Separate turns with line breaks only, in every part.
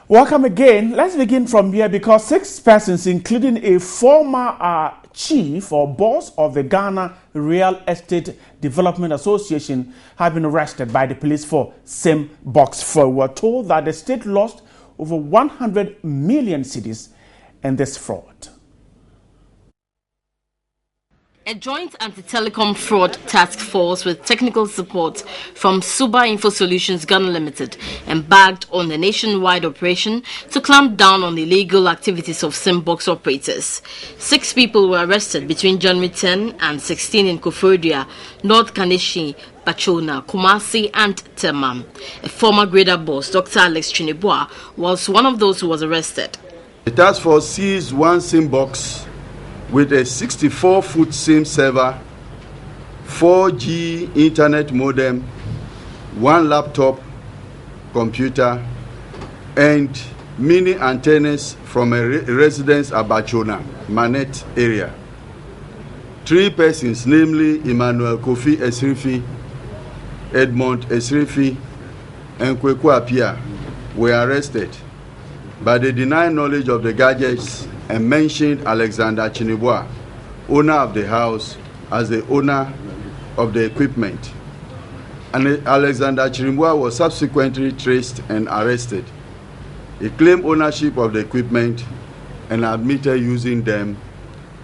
Welcome again. Let's begin from here because 6 persons, including a former chief or boss of the Ghana Real Estate Development Association, have been arrested by the police for same box fraud. We're told that the state lost over 100 million cedis in this fraud.
A joint anti-telecom fraud task force with technical support from Suba Info Solutions Ghana Limited embarked on a nationwide operation to clamp down on the illegal activities of SIM box operators. 6 people were arrested between January 10 and 16 in Koforidua, North Kaneshie, Bachona, Kumasi and Temam. A former grader boss, Dr. Alex Chinibua, was one of those who was arrested.
The task force seized one SIM box with a 64-foot SIM server, 4G internet modem, 1 laptop computer, and mini antennas from a residence at Bachona, Manet area. 3 persons, namely Emmanuel Kofi Esrifi, Edmond Esrifi, and Kweku Apia, were arrested, but they denied knowledge of the gadgets and mentioned Alexander Chinibua, owner of the house, as the owner of the equipment. And Alexander Chinibua was subsequently traced and arrested. He claimed ownership of the equipment and admitted using them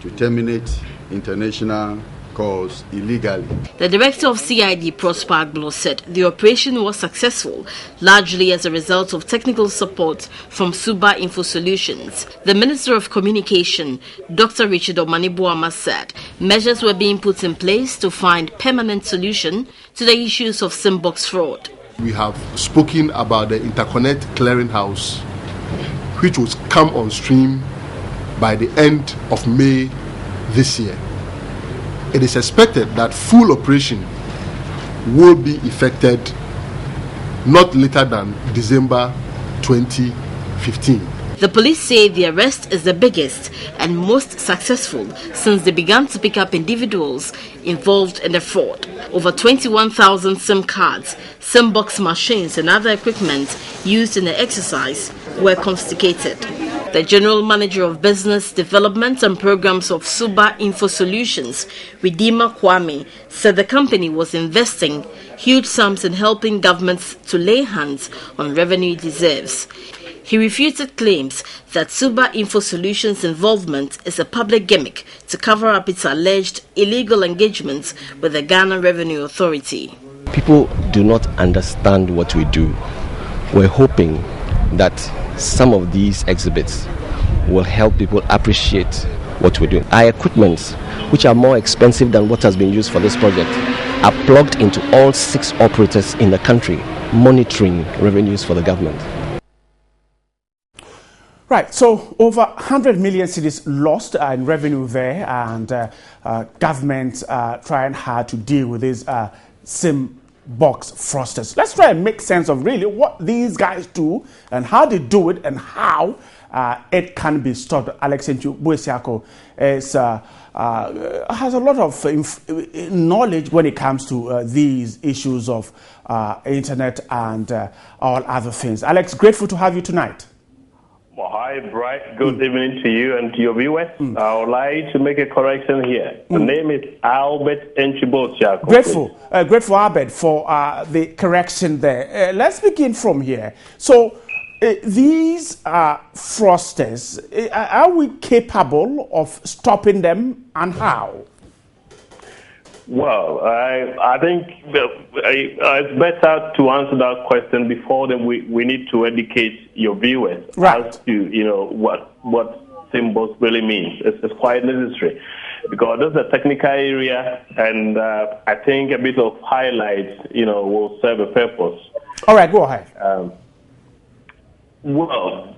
to terminate international calls illegally.
The director of CID, Prosper Agbulo, said the operation was successful, largely as a result of technical support from Suba Info Solutions. The Minister of Communication, Dr. Richard Omanibuama, said measures were being put in place to find permanent solution to the issues of SIM box fraud.
We have spoken about the Interconnect Clearinghouse, which will come on stream by the end of May this year. It is expected that full operation will be effected not later than December 2015.
The police say the arrest is the biggest and most successful since they began to pick up individuals involved in the fraud. Over 21,000 SIM cards, SIM box machines and other equipment used in the exercise were confiscated. The General Manager of Business Development and Programs of Suba Info Solutions, Redeemer Kwame, said the company was investing huge sums in helping governments to lay hands on revenue it deserves. He refuted claims that Suba Info Solutions' involvement is a public gimmick to cover up its alleged illegal engagements with the Ghana Revenue Authority.
People do not understand what we do. We're hoping that some of these exhibits will help people appreciate what we're doing. Our equipment, which are more expensive than what has been used for this project, are plugged into all 6 operators in the country, monitoring revenues for the government.
Right, so over 100 million cedis lost in revenue there, and government trying hard to deal with these SIM box fraudsters. Let's try and make sense of really what these guys do and how they do it and how it can be stopped. Alex Buesiako has a lot of knowledge when it comes to these issues of internet and all other things. Alex, grateful to have you tonight.
Well, hi, Bright. Good evening to you and to your viewers. I would like to make a correction here. The name is Albert Enchibotiako.
Grateful, Albert, for the correction there. Let's begin from here. So, these fraudsters, are we capable of stopping them, and how?
Well, I think it's better to answer that question before then. We need to educate your viewers as to what symbols really means. It's quite necessary because this is a technical area, and I think a bit of highlights will serve a purpose.
All right, go ahead.
Well,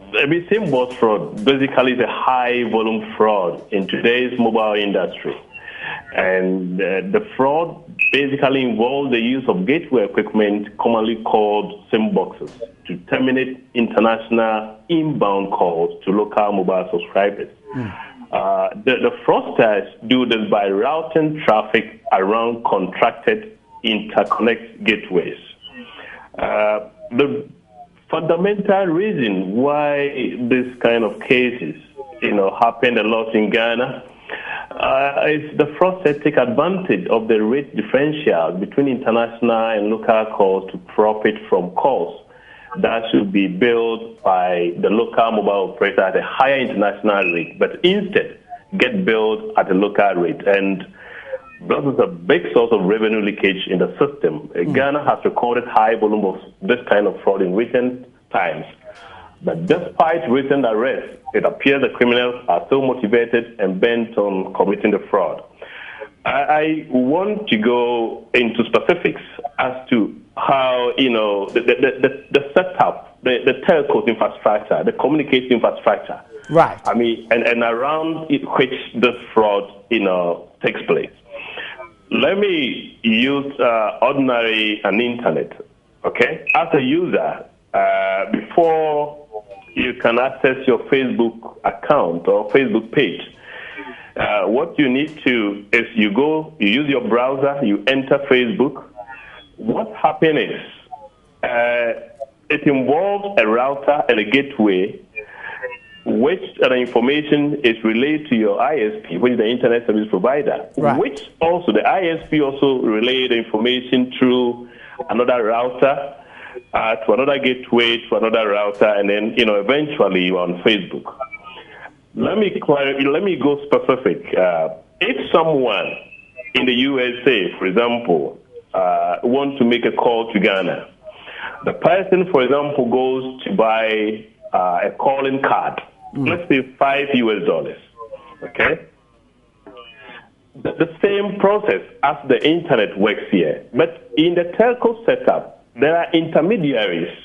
symbols fraud basically is a high volume fraud in today's mobile industry. And the fraud basically involves the use of gateway equipment, commonly called SIM boxes, to terminate international inbound calls to local mobile subscribers. The fraudsters do this by routing traffic around contracted interconnect gateways. The fundamental reason why this kind of cases, happened a lot in Ghana is the fraudsters take advantage of the rate differential between international and local calls to profit from calls that should be billed by the local mobile operator at a higher international rate, but instead get billed at a local rate. And this is a big source of revenue leakage in the system. Ghana has recorded high volume of this kind of fraud in recent times. But despite recent arrests, it appears the criminals are still motivated and bent on committing the fraud. I want to go into specifics as to how, the setup, the telco infrastructure, the communication infrastructure.
Right.
I mean, and around which this fraud, takes place. Let me use ordinary an internet, okay? As a user, before you can access your Facebook account or Facebook page, what you need to is you use your browser, you enter Facebook. What happens is it involves a router and a gateway, which the information is relayed to your ISP, which is the internet service provider,
right.
Which also the ISP also relay the information through another router, to another gateway, to another router, and then eventually you're on Facebook. Let me go specific. If someone in the USA, for example, wants to make a call to Ghana, the person, for example, goes to buy a calling card. Let's say $5. Okay? The same process as the internet works here. But in the telco setup, there are intermediaries,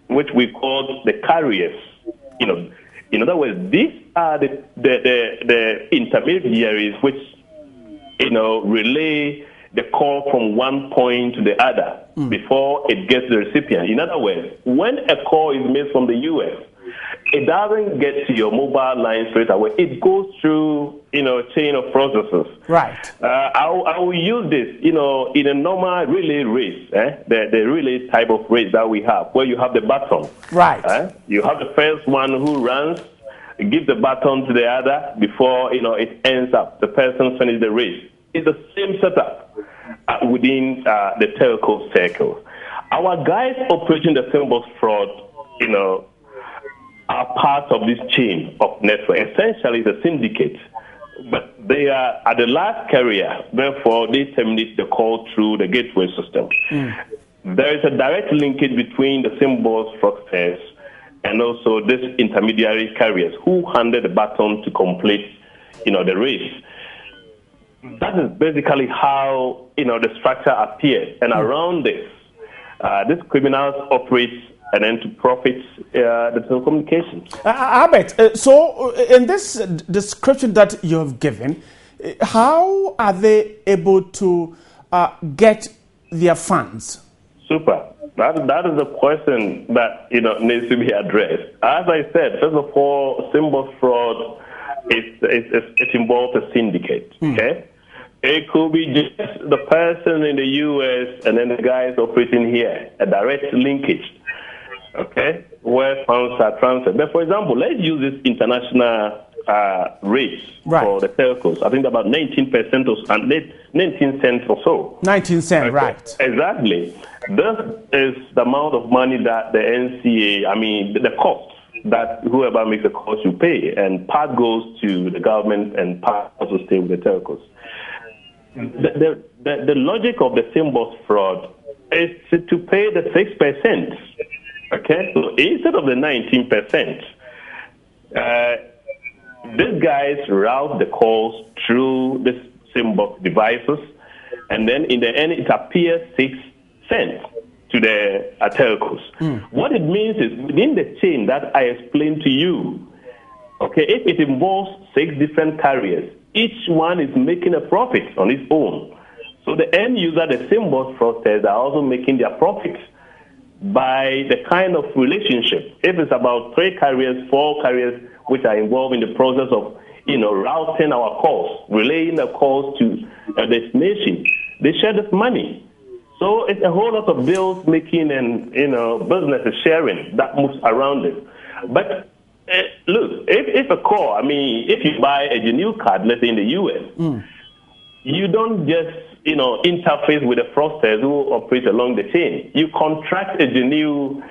which we call the carriers. In other words, these are the intermediaries which, relay the call from one point to the other before it gets the recipient. In other words, when a call is made from the U.S., it doesn't get to your mobile line straight away. It goes through, a chain of processes.
Right.
I will use this, in a normal relay race, the relay type of race that we have, where you have the baton.
Right.
You have the first one who runs, give the baton to the other before, it ends up. The person finishes the race. It's the same setup within the telco circle. Our guys operating the symbols fraud, are part of this chain of network. Essentially, it's a syndicate, but they are at the last carrier. Therefore, they terminate the call through the gateway system. There is a direct linkage between the symbols fraudsters and also these intermediary carriers who handed the baton to complete, the race. That is basically how, the structure appears. And around this, these criminals operate and then to profit the telecommunications.
Albert, so in this description that you have given, how are they able to get their funds? Super.
That is a question that needs to be addressed. As I said, first of all, symbol fraud it involves a syndicate. Okay. It could be just the person in the U.S. and then the guys operating here, a direct linkage. Okay, where funds are transferred. But for example, let's use this international rates for the telcos. I think about 19% or 19 cents or so.
19 cents, right.
Exactly. This is the amount of money that the NCA, the cost that whoever makes the call should pay. And part goes to the government and part also stay with the telcos. The logic of the symbols fraud is to pay the 6%. Okay, so instead of the 19%, these guys route the calls through the symbol devices, and then in the end it appears 6 cents to the telcos. What it means is within the chain that I explained to you, okay, if it involves 6 different carriers, each one is making a profit on its own. So the end user, the symbol fraudsters, are also making their profits by the kind of relationship. If it's about 3 carriers, 4 carriers, which are involved in the process of, routing our calls, relaying the calls to a destination, they share this money. So it's a whole lot of deals making and business sharing that moves around it. But look, if a call, I mean, if you buy a genuine card, let's say in the US, you don't just interface with the fraudsters who operate along the chain. You contract a genuine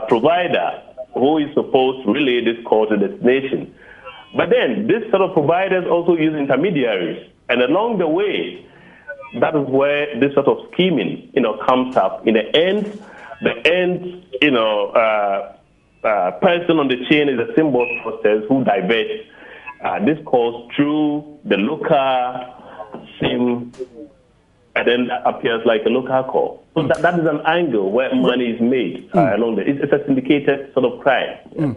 provider who is supposed to relay this call to the destination. But then this sort of providers also use intermediaries, and along the way, that is where this sort of scheming, comes up. In the end, person on the chain is a symbol process who diverts this calls through the local SIM, and then that appears like a local call. So that is an angle where money is made along there. It's a syndicated sort of crime.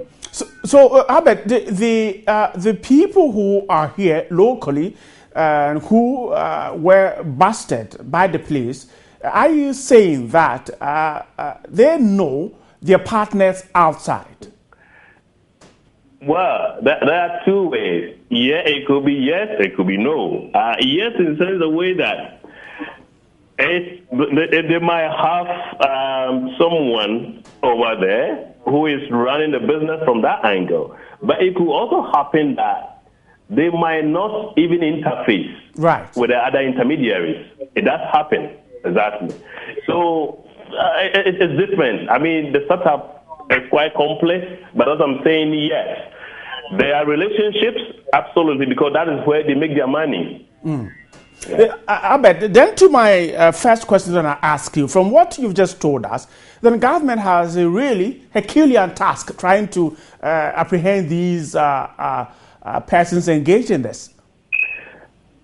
So Albert, the people who are here locally and who were busted by the police, are you saying that they know their partners outside?
Well, there are two ways. Yeah, it could be yes, it could be no. Yes, in the sense of way that they might have someone over there who is running the business from that angle. But it could also happen that they might not even interface with the other intermediaries. It does happen, exactly. So it's different. I mean, the setup is quite complex, but as I'm saying, yes. There are relationships, absolutely, because that is where they make their money.
Yeah. Albert, then to my first question that I ask you, from what you've just told us, the government has a really Herculean task trying to apprehend these persons engaged in this.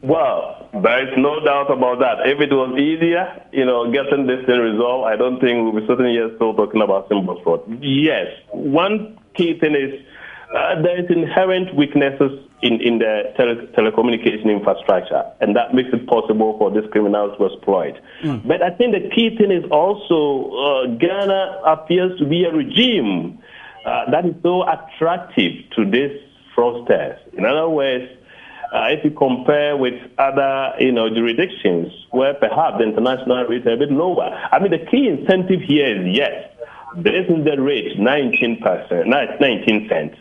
Well, there is no doubt about that. If it was easier, getting this thing resolved, I don't think we'll be sitting here still talking about symbol fraud. Yes, one key thing is there is inherent weaknesses in the telecommunication infrastructure, and that makes it possible for these criminals to exploit. But I think the key thing is also Ghana appears to be a regime that is so attractive to these fraudsters. In other words, if you compare with other jurisdictions where perhaps the international rates are a bit lower, I mean, the key incentive here is yes, this is the rate, 19 cents.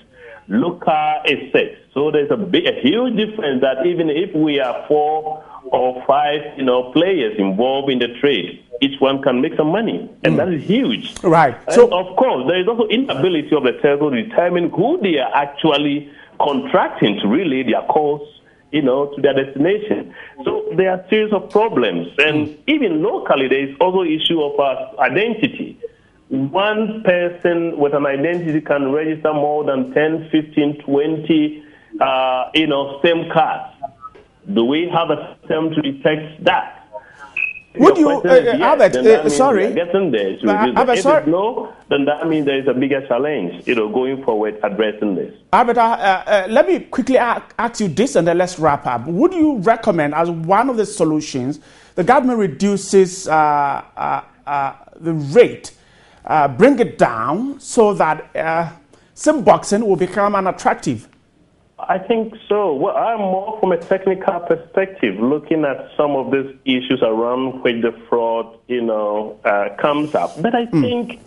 Local is 6. So there's a huge difference that even if we are 4 or 5 players involved in the trade, each one can make some money. And that is huge.
Right.
And so, of course, there is also inability of the telco to determine who they are actually contracting to relay their calls to their destination. So there are a series of problems. And even locally, there is also issue of identity. One person with an identity can register more than 10, 15, 20, SIM cards. Do we have a system to detect that?
Would you, Albert, sorry.
Albert, if no, then that means there is a bigger challenge, going forward addressing this.
Albert, let me quickly ask you this and then let's wrap up. Would you recommend as one of the solutions, the government reduces the rate, bring it down so that SIM boxing will become unattractive?
I think so. Well, I'm more from a technical perspective, looking at some of these issues around which the fraud, comes up. But I think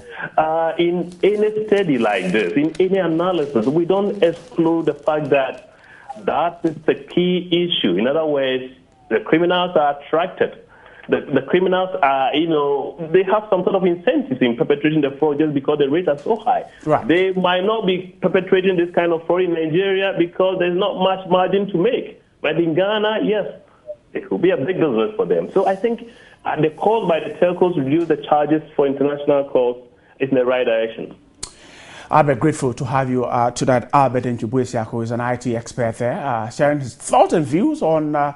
in any study like this, in any analysis, we don't exclude the fact that that is the key issue. In other words, the criminals are attracted. The criminals are, they have some sort of incentives in perpetrating the fraud just because the rates are so high.
Right.
They might not be perpetrating this kind of fraud in Nigeria because there's not much margin to make. But in Ghana, yes, it could be a big business for them. So I think the call by the telcos to reduce the charges for international calls is in the right direction.
Albert, grateful to have you tonight. Albert Njubuesiako is an IT expert there, sharing his thoughts and views on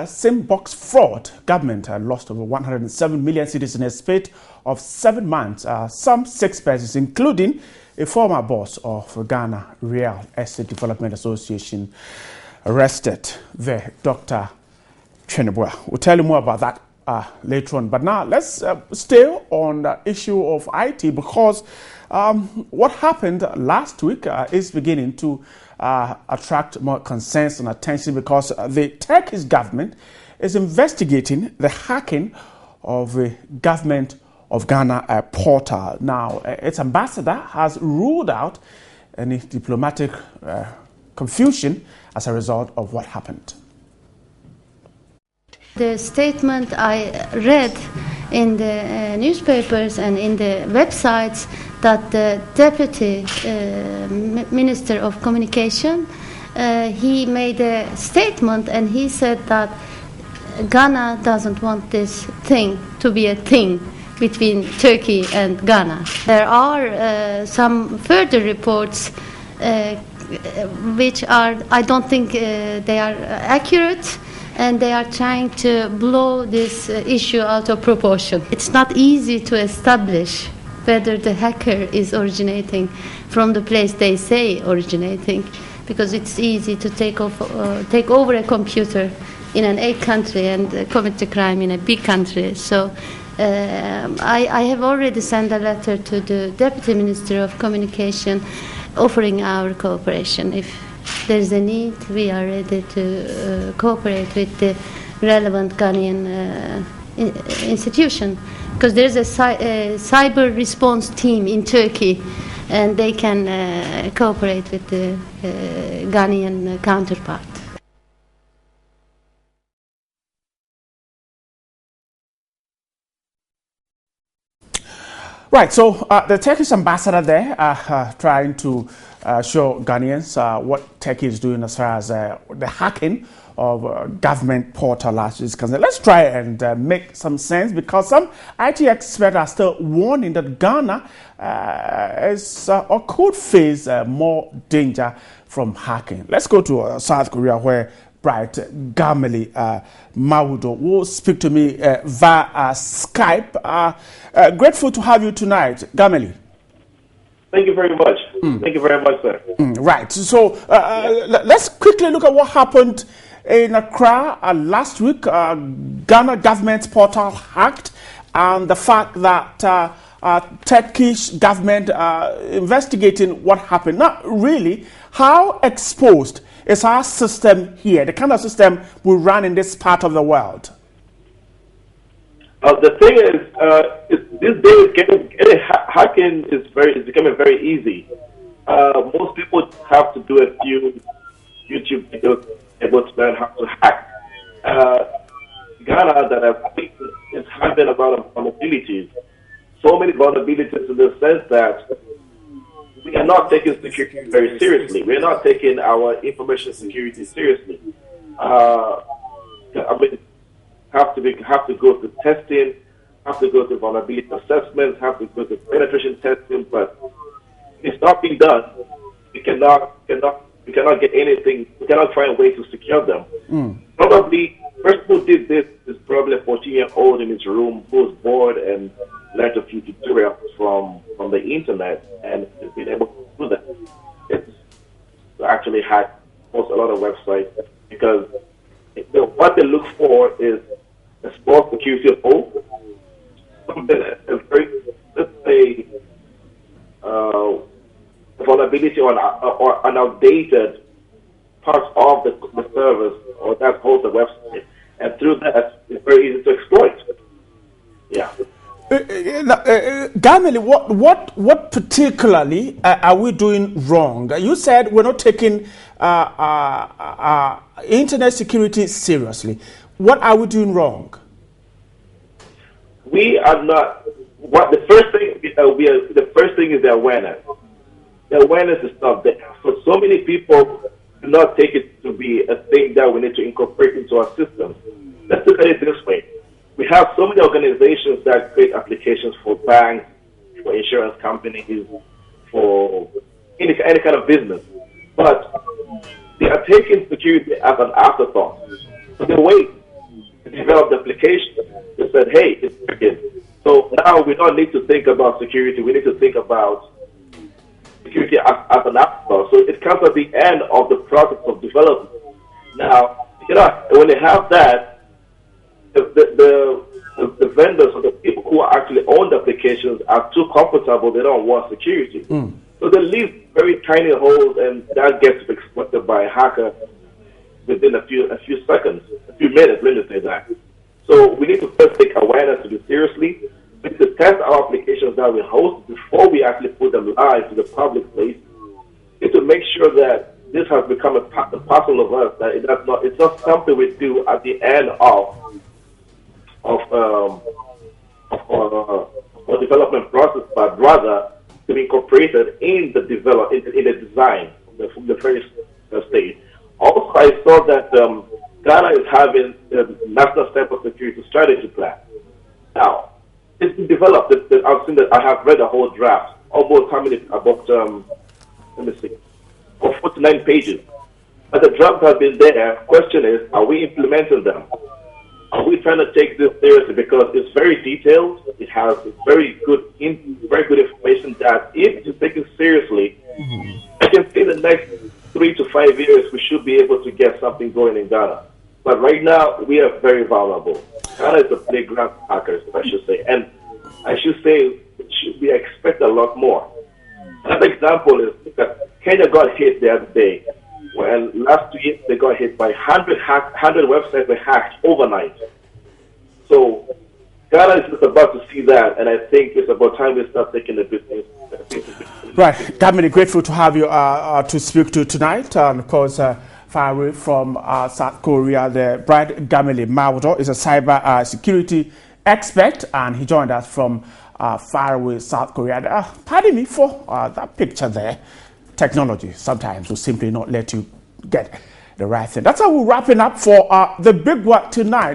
SIM box fraud. Government lost over 107 million cedis in a spate of 7 months. Some 6 persons, including a former boss of Ghana Real Estate Development Association, arrested there, Dr. Chenebua. We'll tell you more about that later on. But now let's stay on the issue of IT, because what happened last week is beginning to attract more concerns and attention, because the Turkish government is investigating the hacking of the government of Ghana portal. Now, its ambassador has ruled out any diplomatic confusion as a result of what happened.
The statement I read in the newspapers and in the websites that the Deputy Minister of Communication, he made a statement and he said that Ghana doesn't want this thing to be a thing between Turkey and Ghana. There are some further reports which are, I don't think they are accurate, and they are trying to blow this issue out of proportion. It's not easy to establish whether the hacker is originating from the place they say originating, because it's easy to take over a computer in an A country and commit the crime in a B country. So I have already sent a letter to the Deputy Minister of Communication offering our cooperation. If there's a need, we are ready to cooperate with the relevant Ghanaian institution, because there's a cyber response team in Turkey, and they can cooperate with the Ghanaian counterpart.
Right, so the Turkish ambassador there trying to show Ghanaians what Turkey is doing as far as the hacking of government portal is concerned. Let's try and make some sense, because some IT experts are still warning that Ghana is or could face more danger from hacking. Let's go to South Korea, where Bright Gameli Maudo will speak to me via Skype. Grateful to have you tonight, Gameli.
Thank you very much. Thank you very much, sir.
Right. So let's quickly look at what happened in Accra last week. Ghana government portal hacked, and the fact that Turkish government investigating what happened. Not really. How exposed is our system here, the kind of system we run in this part of the world?
The thing is, these days, hacking is becoming very easy. Most people have to do a few YouTube videos able to learn how to hack. Ghana, that I think is having a lot of vulnerabilities. So many vulnerabilities in the sense that we are not taking security very seriously. We are not taking our information security seriously. I mean, have to go to testing, have to go to vulnerability assessments, have to go to penetration testing, but it's not being done. We cannot get anything. We cannot find a way to secure them. Probably, first who did this is probably a 14-year-old in his room who was bored and learned a few tutorials from the internet and has been able to do that. It's actually hack a lot of websites, because what they look for is a small security hole, something let's say vulnerability or an outdated parts of the service or that holds the website, and through that it's very easy to exploit. Yeah.
Gameli, what particularly are we doing wrong? You said we're not taking internet security seriously. What are we doing wrong?
We are not. The first thing is the awareness. The awareness is not there. So many people do not take it to be a thing that we need to incorporate into our system. Let's look at it this way. We have so many organizations that create applications for banks, for insurance companies, for any kind of business. But they are taking security as an afterthought. So they wait to develop the application. They said, hey, it's working. So now we don't need to think about security. We need to think about security as an afterthought. So it comes at the end of the process of development. Now, when they have that, the vendors or the people who actually own the applications are too comfortable. They don't want security. So they leave very tiny holes, and that gets exploited by a hacker within a few seconds, a few minutes, let me say that. So we need to first take awareness to this seriously. We need to test our applications that we host before we actually put them live to the public place. We need to make sure that this has become a parcel of us, that it's not something we do at the end of our development process, but rather to be incorporated in the design from the very stage. Also, I saw that Ghana is having a National Cybersecurity Strategy Plan. Now, it's been developed. I've seen that. I have read the whole draft. Almost how many? About let me see, of 49 pages. But the draft has been there. Question is, are we implementing them? Are we trying to take this seriously? Because it's very detailed. It has very good information that if it's taken seriously, I can see the next 3 to 5 years we should be able to get something going in Ghana. But right now we are very vulnerable. Ghana is a playground for hackers, I should say, and I should say we expect a lot more. Another example is that Kenya got hit the other day. When last week they got hit by 100 websites were hacked overnight. So Ghana is just about to see that, and I think it's about time we start taking the business.
Right, Gamili, grateful to have you to speak to tonight, and of course, far away from South Korea, the Brad Gamili Mawdo is a cyber security expert, and he joined us from far away South Korea. Pardon me for that picture there. Technology sometimes will simply not let you get the right thing. That's how we're wrapping up for the big one tonight.